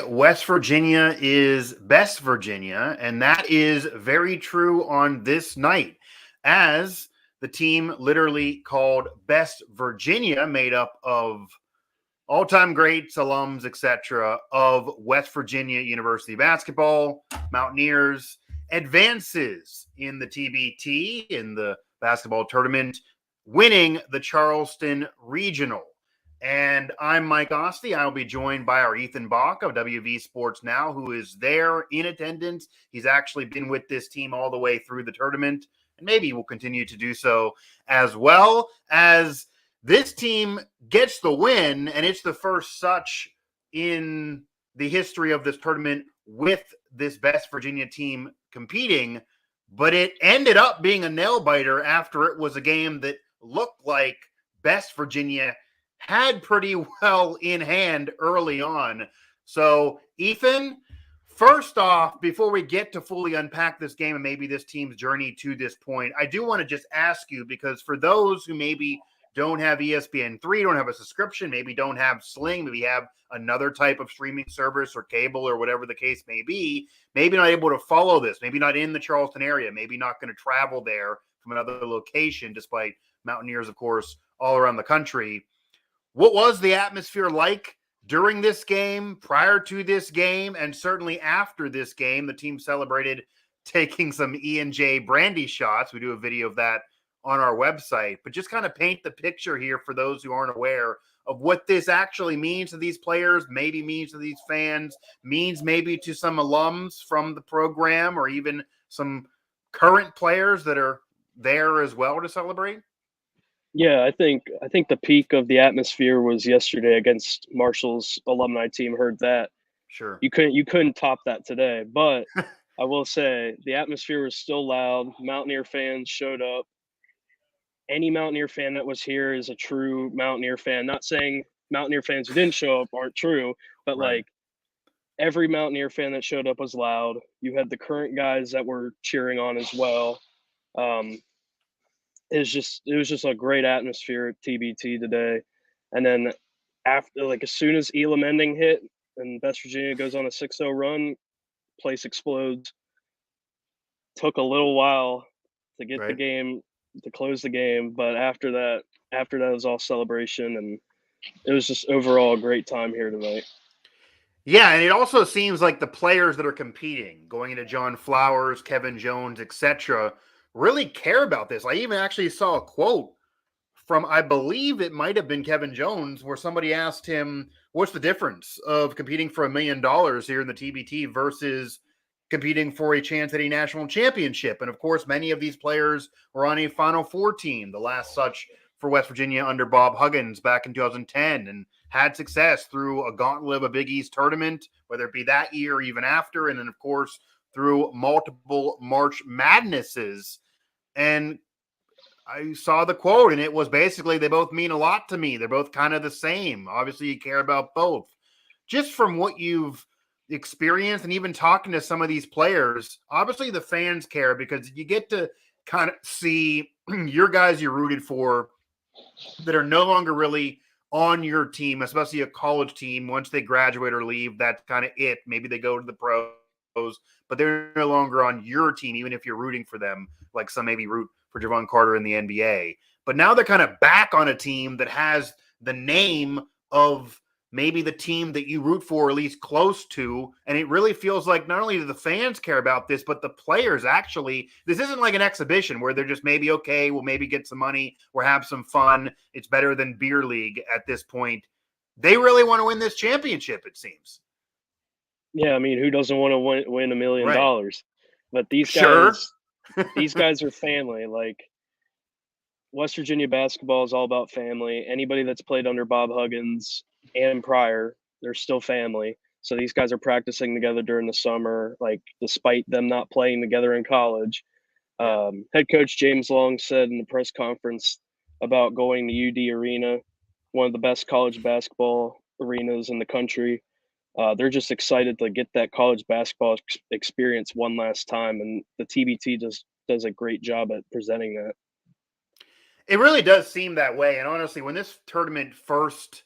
West Virginia is best Virginia, and that is very true on this night, as the team literally called Best Virginia, made up of all-time greats, alums, etc., of West Virginia University basketball, Mountaineers, advances in the TBT, in the basketball tournament, winning the Charleston Regional. And I'm Mike Asti. I'll be joined by our Ethan Bock of WV Sports Now, who is there in attendance. He's actually been with this team all the way through the tournament, and maybe will continue to do so, as well as this team gets the win, and it's the first such in the history of this tournament with this Best Virginia team competing. But it ended up being a nail biter after it was a game that looked like Best Virginia had pretty well in hand early on. So, Ethan, first off, before we get to fully unpack this game and maybe this team's journey to this point, I do want to just ask you, because for those who maybe don't have ESPN3, don't have a subscription, maybe don't have Sling, maybe have another type of streaming service or cable or whatever the case may be, maybe not able to follow this, maybe not in the Charleston area, maybe not going to travel there from another location, despite Mountaineers, of course, all around the country. What was the atmosphere like during this game, prior to this game, and certainly after this game? The team celebrated taking some E&J brandy shots. We do a video of that on our website, but just kind of paint the picture here for those who aren't aware of what this actually means to these players, maybe means to these fans, means maybe to some alums from the program, or even some current players that are there as well to celebrate. Yeah, I think the peak of the atmosphere was yesterday against Marshall's alumni team. Heard that. Sure. You couldn't top that today, but I will say the atmosphere was still loud. Mountaineer fans showed up. Any Mountaineer fan that was here is a true Mountaineer fan. Not saying Mountaineer fans who didn't show up aren't true, but Right. like every Mountaineer fan that showed up was loud. You had the current guys that were cheering on as well. Um, it was just a great atmosphere at TBT today. And then after, like, as soon as Elam ending hit and West Virginia goes on a 6-0 run, place explodes. Took a little while to get the Right. game to close the game, but after that was all celebration, and it was just overall a great time here tonight. Yeah, and it also seems like the players that are competing, going into John Flowers, Kevin Jones, etc., really care about this. I even actually saw a quote from, I believe it might have been Kevin Jones, where somebody asked him, what's the difference of competing for $1 million here in the TBT versus competing for a chance at a national championship? And of course, many of these players were on a Final Four team, the last such for West Virginia under Bob Huggins back in 2010, and had success through a gauntlet of a Big East tournament, whether it be that year or even after, and then, of course, through multiple March Madnesses. And I saw the quote, and it was basically, they both mean a lot to me. They're both kind of the same. Obviously, you care about both. Just from what you've experienced and even talking to some of these players, obviously the fans care because you get to kind of see your guys you rooted for that are no longer really on your team, especially a college team. Once they graduate or leave, that's kind of it. Maybe they go to the pros, but they're no longer on your team, even if you're rooting for them, like some maybe root for Javon Carter in the NBA. But now they're kind of back on a team that has the name of maybe the team that you root for, or at least close to. And it really feels like not only do the fans care about this, but the players actually, this isn't like an exhibition where they're just maybe, okay, we'll maybe get some money or have some fun. It's better than beer league at this point. They really want to win this championship, it seems. Yeah, I mean, who doesn't want to win $1 million? Right. But these Sure. guys, these guys are family. Like, West Virginia basketball is all about family. Anybody that's played under Bob Huggins and prior, they're still family. So these guys are practicing together during the summer, like, despite them not playing together in college. Head coach James Long said in the press conference about going to UD Arena, one of the best college basketball arenas in the country. They're just excited to get that college basketball experience one last time, and the TBT does a great job at presenting that. It really does seem that way. And honestly, when this tournament first,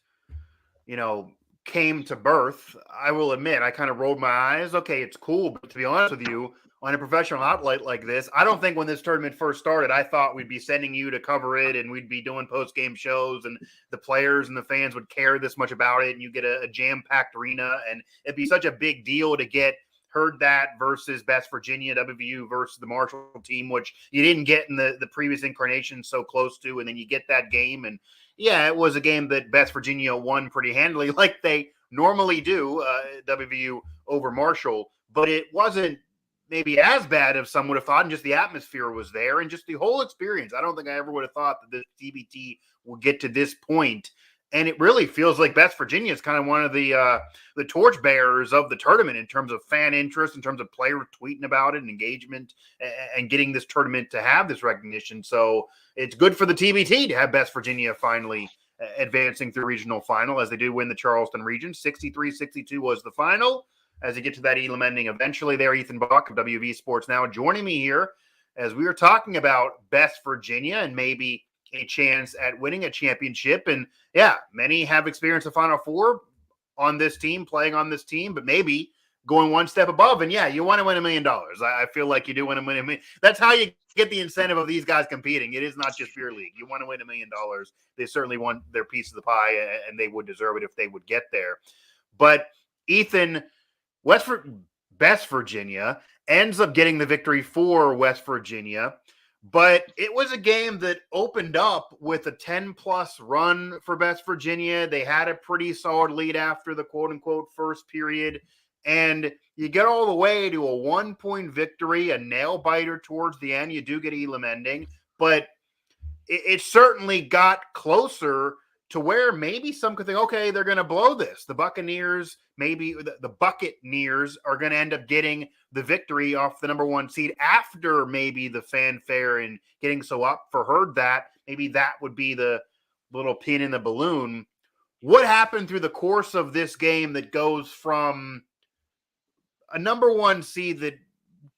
you know, came to birth, I will admit, I kind of rolled my eyes. Okay, it's cool. But to be honest with you, on a professional outlet like this, I don't think when this tournament first started, I thought we'd be sending you to cover it and we'd be doing post-game shows and the players and the fans would care this much about it. And you get a jam-packed arena and it'd be such a big deal to get heard that versus Best Virginia, WVU versus the Marshall team, which you didn't get in the previous incarnation so close to. And then you get that game. And yeah, it was a game that Best Virginia won pretty handily, like they normally do, WVU over Marshall. But it wasn't maybe as bad as some would have thought, and just the atmosphere was there and just the whole experience. I don't think I ever would have thought that the TBT would get to this point. And it really feels like Best Virginia is kind of one of the torchbearers of the tournament in terms of fan interest, in terms of players tweeting about it and engagement and getting this tournament to have this recognition. So it's good for the TBT to have Best Virginia finally advancing through regional final as they do win the Charleston region. 63-62 was the final. As you get to that Elam ending eventually there, Ethan Bock of WV Sports Now joining me here as we were talking about Best Virginia and maybe a chance at winning a championship. And yeah, many have experienced the Final Four on this team, playing on this team, but maybe going one step above. And yeah, you want to win $1 million. I feel like you do want to win $1 million. That's how you get the incentive of these guys competing. It is not just beer league. You want to win $1 million. They certainly want their piece of the pie, and they would deserve it if they would get there. But Ethan, Best Virginia ends up getting the victory for West Virginia, but it was a game that opened up with a 10-plus run for Best Virginia. They had a pretty solid lead after the quote-unquote first period, and you get all the way to a 1-point victory, a nail-biter towards the end. You do get Elam ending, but it certainly got closer to where maybe some could think, okay, they're going to blow this. The Buccaneers, maybe the Buccaneers are going to end up getting the victory off the number 1 seed after maybe the fanfare and getting so up for heard that. Maybe that would be the little pin in the balloon. What happened through the course of this game that goes from a number 1 seed that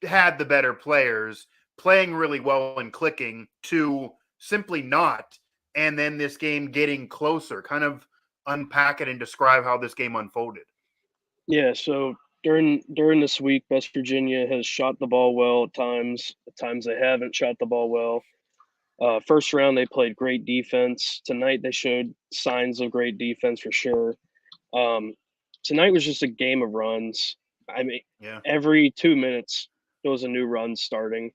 had the better players playing really well and clicking to simply not, and then this game getting closer? Kind of unpack it and describe how this game unfolded. Yeah, so during this week, West Virginia has shot the ball well at times. At times they haven't shot the ball well. First round, they played great defense. Tonight, they showed signs of great defense for sure. Tonight was just a game of runs. I mean, Every 2 minutes, there was a new run starting.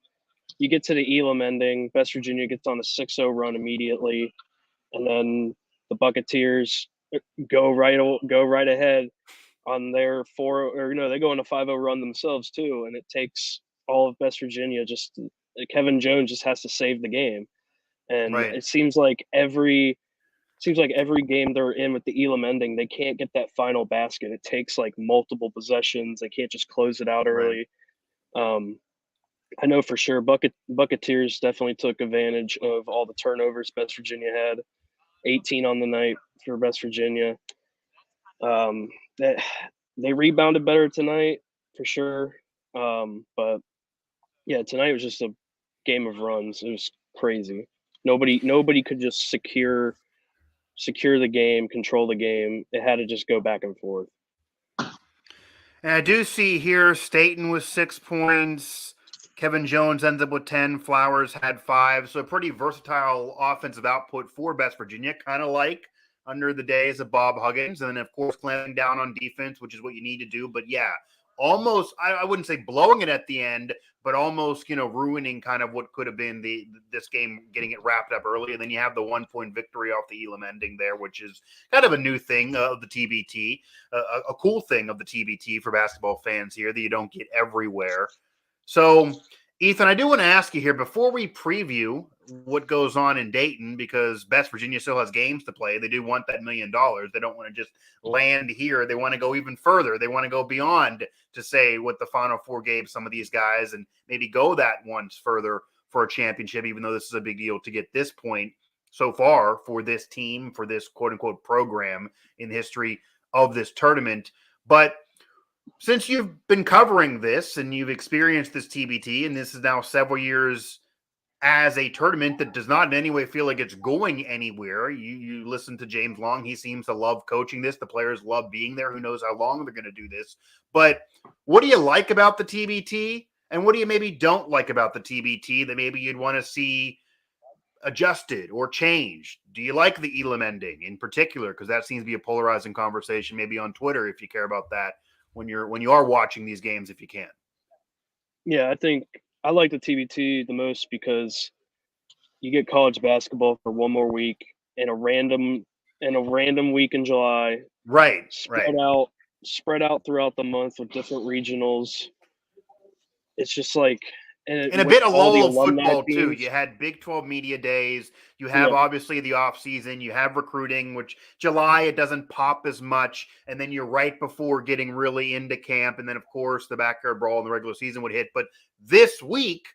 You get to the Elam ending, West Virginia gets on a 6-0 run immediately, and then the Buccaneers go right ahead on their they go on a 5-0 run themselves too, and it takes all of West Virginia. Kevin Jones just has to save the game, and It seems like every game they're in with the Elam ending, they can't get that final basket. It takes like multiple possessions. They can't just close it out early. I know for sure Buccaneers definitely took advantage of all the turnovers West Virginia had. 18 on the night for West Virginia. They rebounded better tonight for sure. But yeah, tonight was just a game of runs. It was crazy. Nobody could just secure the game, control the game. It had to just go back and forth. And I do see here Staten with 6 points. Kevin Jones ends up with 10. Flowers had 5. So a pretty versatile offensive output for West Virginia, kind of like under the days of Bob Huggins. And then, of course, clamping down on defense, which is what you need to do. But, yeah, almost, I wouldn't say blowing it at the end, but almost, ruining kind of what could have been this game, getting it wrapped up early. And then you have the 1-point victory off the Elam ending there, which is kind of a new thing of the TBT, a cool thing of the TBT for basketball fans here that you don't get everywhere. So, Ethan, I do want to ask you here before we preview what goes on in Dayton, because West Virginia still has games to play. They do want that $1 million. They don't want to just land here. They want to go even further. They want to go beyond to say what the Final Four gave some of these guys and maybe go that once further for a championship, even though this is a big deal to get this point so far for this team, for this quote-unquote program in the history of this tournament. But since you've been covering this and you've experienced this TBT, and this is now several years as a tournament that does not in any way feel like it's going anywhere. You listen to James Long. He seems to love coaching this. The players love being there. Who knows how long they're going to do this. But what do you like about the TBT? And what do you maybe don't like about the TBT that maybe you'd want to see adjusted or changed? Do you like the Elam ending in particular? Because that seems to be a polarizing conversation, maybe on Twitter, if you care about that when you are watching these games, if you can. Yeah, I think I like the TBT the most because you get college basketball for one more week in a random week in July, Right. spread out throughout the month with different regionals. It's just like And a with bit of all the lull of alumni football too. teams. You had Big 12 media days. You have Yeah, obviously the off season. You have recruiting, which July it doesn't pop as much, and then you're right before getting really into camp, and then of course the backyard brawl in the regular season would hit. But this week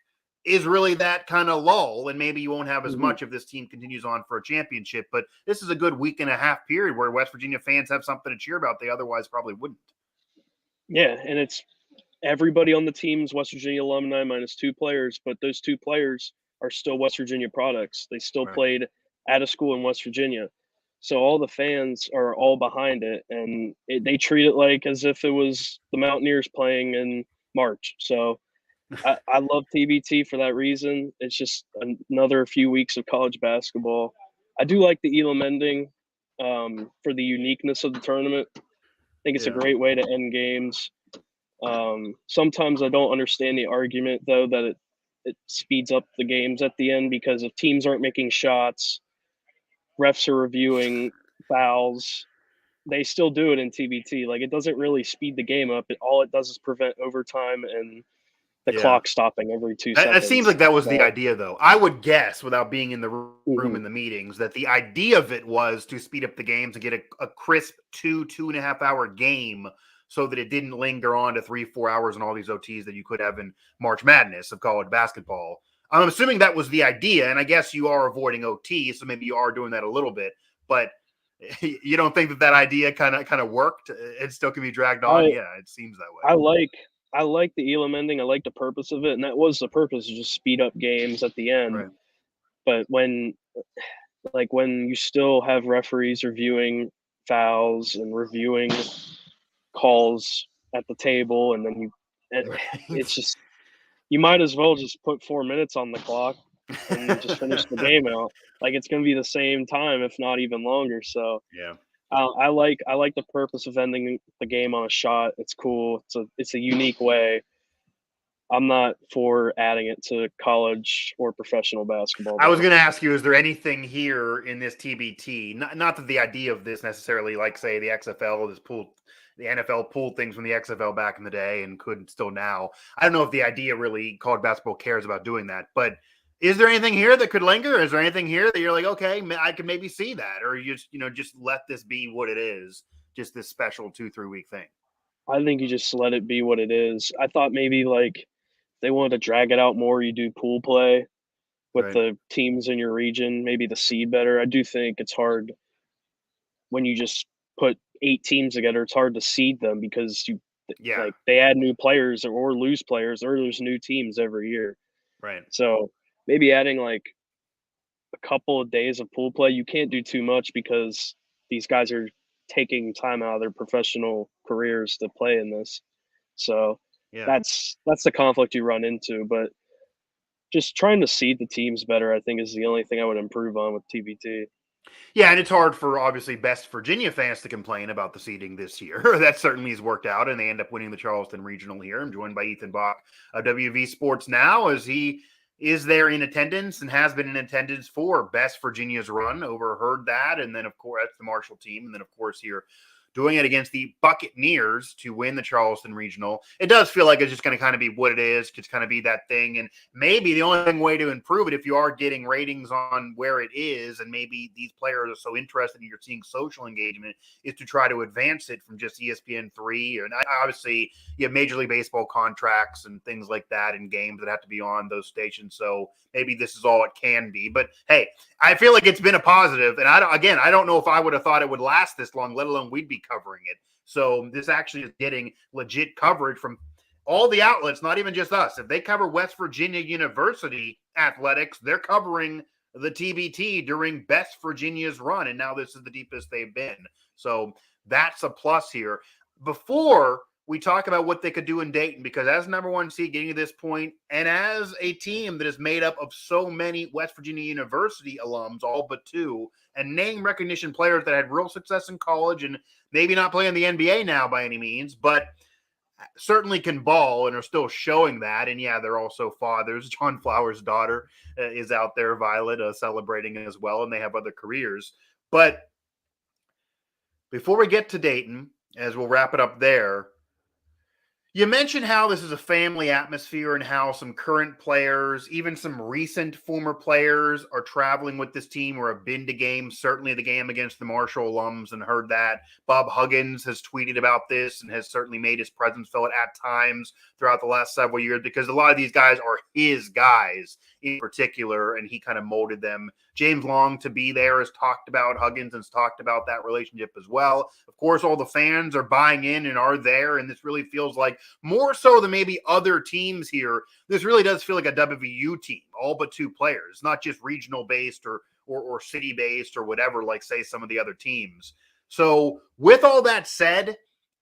is really that kind of lull, and maybe you won't have as much if this team continues on for a championship. But this is a good week and a half period where West Virginia fans have something to cheer about they otherwise probably wouldn't. yeah, and it's everybody on the team's West Virginia alumni minus 2 players, but those 2 players are still West Virginia products. They still Right. played at a school in West Virginia. So all the fans are all behind it, and they treat it like as if it was the Mountaineers playing in March. So I love TBT for that reason. It's just another few weeks of college basketball. I do like the Elam ending for the uniqueness of the tournament. I think it's a Yeah. great way to end games. Sometimes I don't understand the argument though that it speeds up the games at the end because if teams aren't making shots, refs are reviewing fouls, they still do it in TBT. Like it doesn't really speed the game up. All it does is prevent overtime and the Yeah. clock stopping every 2 That seems seconds. like that was the So, idea, though. I would guess, without being in the room mhm. in the meetings, that the idea of it was to speed up the games and get a crisp 2.5 hour game so that it didn't linger on to 3-4 hours and all these OTs that you could have in March Madness of college basketball. I'm assuming that was the idea, and I guess you are avoiding OT, so maybe you are doing that a little bit. But you don't think that idea kind of worked? It still can be dragged on? I Yeah, it seems that I way. like I like the Elam ending. I like the purpose of it, and that was the purpose, is just speed up games at the end. Right. But when you still have referees reviewing fouls and reviewing calls at the table, and then it's just you might as well just put 4 minutes on the clock and just finish the Right. game out. Like it's going to be the same time, if not even longer. So Yeah. I like the purpose of ending the game on a shot. It's cool. It's a unique way. I'm not for adding it to college or professional basketball I was though. going to ask you, is there anything here in this TBT? Not that the idea of this necessarily, like say the XFL is pulled, the NFL pulled things from the XFL back in the day and could still now. I don't know if the idea really college basketball cares about doing that, but is there anything here that could linger? Is there anything here that you're like, okay, I could maybe see that, or you just let this be what it is, just this special 2-3 week thing, I think you just let it be what it is. I thought maybe like they wanted to drag it out more. You do pool play with right? the teams in your region, maybe the seed better. I do think it's hard when you just put 8 teams together. It's hard to seed them because Yeah, they add new players or lose players or lose new teams every year. right. So maybe adding like a couple of days of pool play. You can't do too much because these guys are taking time out of their professional careers to play in this. So Yeah. that's the conflict you run into. But just trying to seed the teams better, I think, is the only thing I would improve on with TBT. Yeah, and it's hard for obviously best Virginia fans to complain about the seeding this year. That certainly has worked out, and they end up winning the Charleston Regional here. I'm joined by Ethan Bock of WV Sports Now, as he is there in attendance and has been in attendance for best Virginia's run. Overheard that, and then of course that's the Marshall team, and then of course here doing it against the Buccaneers to win the Charleston Regional. It does feel like it's just going to kind of be what it is, just kind of be that thing. And maybe the only way to improve it, if you are getting ratings on where it is, and maybe these players are so interested and you're seeing social engagement, is to try to advance it from just ESPN3. And obviously, you have Major League Baseball contracts and things like that and games that have to be on those stations. So maybe this is all it can be. But hey, I feel like it's been a positive. And I don't know if I would have thought it would last this long, let alone we'd be covering it. So this actually is getting legit coverage from all the outlets, not even just us. If they cover West Virginia University athletics. They're covering the TBT during Best Virginia's run, and now this is the deepest they've been. So that's a plus here. Before we talk about what they could do in Dayton, because as number one seed getting to this point, and as a team that is made up of so many West Virginia University alums, all but two, and name recognition players that had real success in college and maybe not playing the NBA now by any means, but certainly can ball and are still showing that. And yeah, they're also fathers. John Flowers' daughter is out there, Violet, celebrating as well, and they have other careers. But before we get to Dayton, as we'll wrap it up there, you mentioned how this is a family atmosphere and how some current players, even some recent former players, are traveling with this team or have been to games, certainly the game against the Marshall alums, and heard that. Bob Huggins has tweeted about this and has certainly made his presence felt at times throughout the last several years, because a lot of these guys are his guys in particular, and he kind of molded them. James Long to be there has talked about Huggins and has talked about that relationship as well. Of course, all the fans are buying in and are there, and this really feels like, more so than maybe other teams here, this really does feel like a WVU team, all but two players, not just regional based or city based or whatever, like say some of the other teams. So with all that said,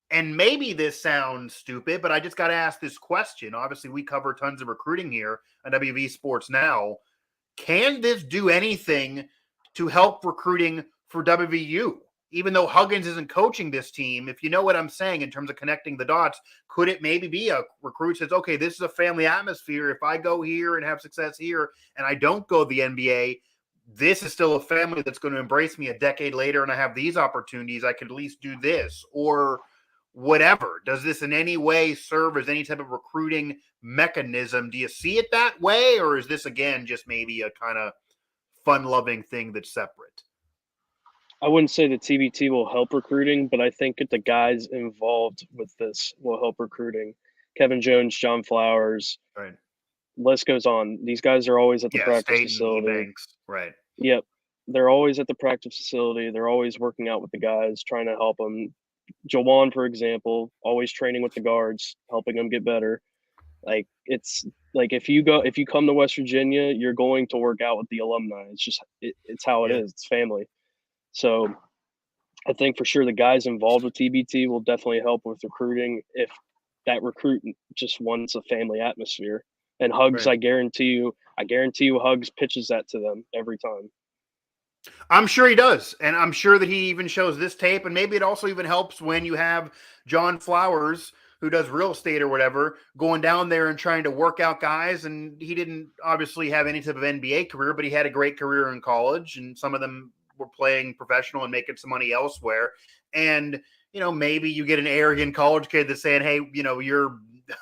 and maybe this sounds stupid, but I just got to ask this question. Obviously, we cover tons of recruiting here on WV Sports Now. Can this do anything to help recruiting for WVU? Even though Huggins isn't coaching this team, if you know what I'm saying in terms of connecting the dots, could it maybe be a recruit says, okay, this is a family atmosphere. If I go here and have success here and I don't go to the NBA, this is still a family that's going to embrace me a decade later, and I have these opportunities. I could at least do this or whatever. Does this in any way serve as any type of recruiting mechanism? Do you see it that way? Or is this, again, just maybe a kind of fun-loving thing that's separate? I wouldn't say the TBT will help recruiting, but I think that the guys involved with this will help recruiting. Kevin Jones, John Flowers, Right. List goes on. These guys are always at the practice facility. Banks. Right. Yep. They're always at the practice facility. They're always working out with the guys, trying to help them. Jawan, for example, always training with the guards, helping them get better. Like, it's like if you come to West Virginia, you're going to work out with the alumni. It's just it's how it is. It's family. So I think for sure the guys involved with TBT will definitely help with recruiting if that recruit just wants a family atmosphere. And Hugs, right. I guarantee you, Hugs pitches that to them every time. I'm sure he does. And I'm sure that he even shows this tape. And maybe it also even helps when you have John Flowers, who does real estate or whatever, going down there and trying to work out guys. And he didn't obviously have any type of NBA career, but he had a great career in college. And some of them were playing professional and making some money elsewhere. And, you know, maybe you get an arrogant college kid that's saying, hey, you know, you're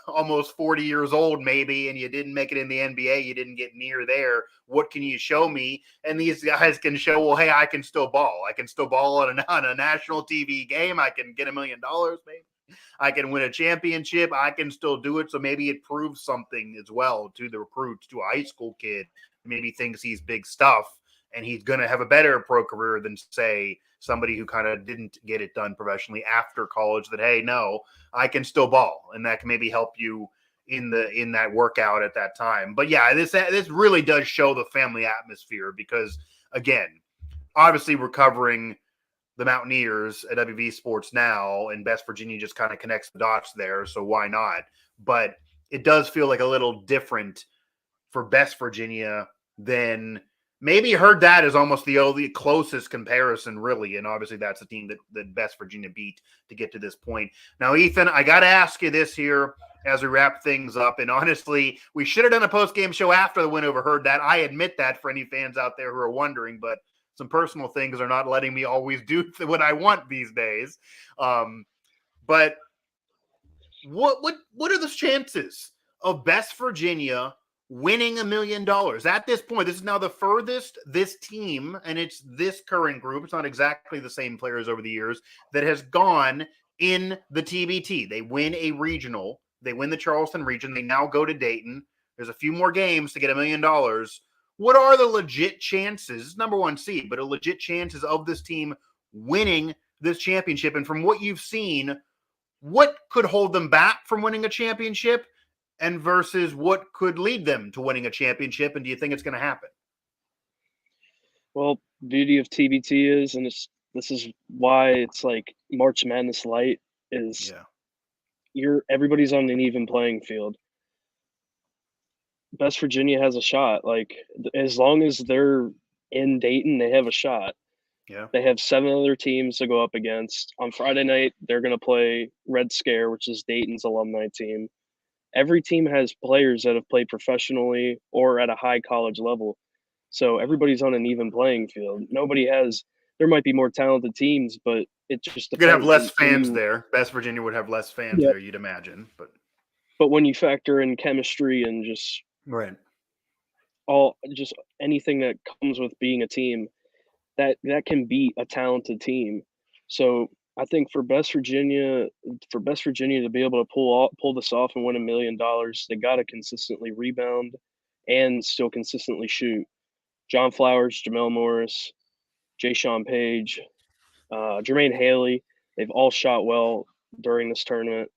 almost 40 years old maybe, and you didn't make it in the NBA. You didn't get near there. What can you show me? And these guys can show, well, hey, I can still ball. I can still ball on a national TV game. I can get $1 million maybe. I can win a championship. I can still do it. So maybe it proves something as well to the recruits, to a high school kid, maybe thinks he's big stuff. And he's going to have a better pro career than, say, somebody who kind of didn't get it done professionally after college, that, hey, no, I can still ball. And that can maybe help you in that workout at that time. But, yeah, this really does show the family atmosphere because, again, obviously we're covering the Mountaineers at WV Sports Now, and Best Virginia just kind of connects the dots there, so why not? But it does feel like a little different for Best Virginia than – maybe heard that as almost the only closest comparison, really. And obviously that's the team that Best Virginia beat to get to this point. Now, Ethan, I got to ask you this here as we wrap things up. And honestly, we should have done a post-game show after the win over Heard that. I admit that for any fans out there who are wondering, but some personal things are not letting me always do what I want these days. But what are the chances of Best Virginia winning $1 million at this point? This is now the furthest this team, and it's this current group, it's not exactly the same players over the years, that has gone in the TBT. They win a regional. They win the Charleston region. They now go to Dayton. There's a few more games to get $1 million. What are the legit chances, number one seed, but a legit chances of this team winning this championship? And from what you've seen, what could hold them back from winning a championship? and versus what could lead them to winning a championship? And do you think it's going to happen? Well, beauty of TBT is, and this is why it's like March Madness light is everybody's on an even playing field. West Virginia has a shot. Like as long as they're in Dayton, they have a shot. Yeah. They have 7 other teams to go up against. On Friday night, they're going to play Red Scare, which is Dayton's alumni team. Every team has players that have played professionally or at a high college level. So everybody's on an even playing field. Nobody has – there might be more talented teams, but it just depends. You're going to have less fans there. West Virginia would have less fans there, you'd imagine. But when you factor in chemistry and just right, just anything that comes with being a team, that can beat a talented team. So I think for West Virginia to be able to pull this off and win $1 million, they got to consistently rebound and still consistently shoot. John Flowers, Jamel Morris, Jay Sean Page, Jermaine Haley, they've all shot well during this tournament.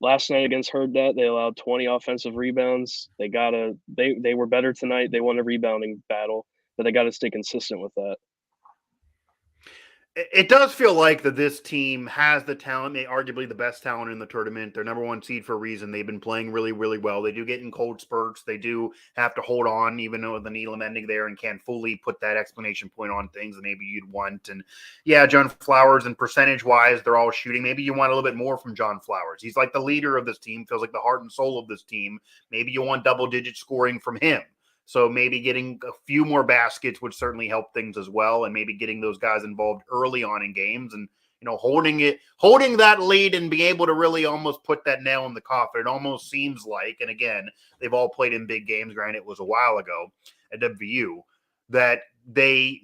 Last night against Herddat, they allowed 20 offensive rebounds. They were better tonight. They won a rebounding battle, but they got to stay consistent with that. It does feel like that this team has the talent, arguably the best talent in the tournament. They're number 1 seed for a reason. They've been playing really, really well. They do get in cold spurts. They do have to hold on, even though the Needham ending there, and can't fully put that exclamation point on things that maybe you'd want. And yeah, John Flowers, and percentage-wise, they're all shooting. Maybe you want a little bit more from John Flowers. He's like the leader of this team, feels like the heart and soul of this team. Maybe you want double-digit scoring from him. So maybe getting a few more baskets would certainly help things as well, and maybe getting those guys involved early on in games and, holding that lead and being able to really almost put that nail in the coffin. It almost seems like, and again, they've all played in big games, granted it was a while ago at WVU, that they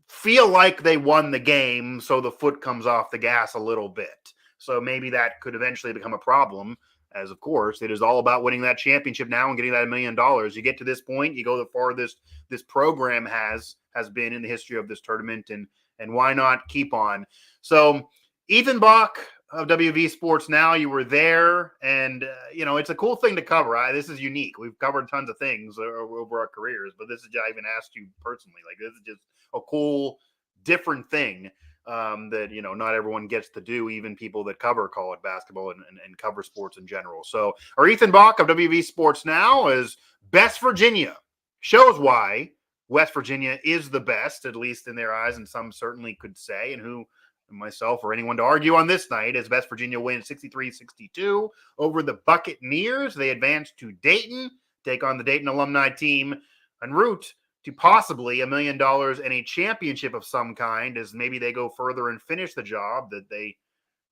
feel like they won the game, so the foot comes off the gas a little bit. So maybe that could eventually become a problem. As of course, it is all about winning that championship now and getting that $1 million. You get to this point, you go the farthest this program has been in the history of this tournament, and why not keep on? So, Ethan Bock of WV Sports Now, you were there, and it's a cool thing to cover. This is unique. We've covered tons of things over our careers, but this is, I even asked you personally, like, this is just a cool, different thing. That not everyone gets to do, even people that cover college basketball and cover sports in general. So our Ethan Bock of WV Sports Now is West Virginia. Shows why West Virginia is the best, at least in their eyes, and some certainly could say, and who, myself or anyone to argue on this night, as West Virginia wins 63-62 over the Buccaneers. They advance to Dayton, take on the Dayton alumni team en route to possibly $1 million and a championship of some kind, as maybe they go further and finish the job that they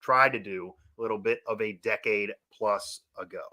tried to do a little bit of a decade plus ago.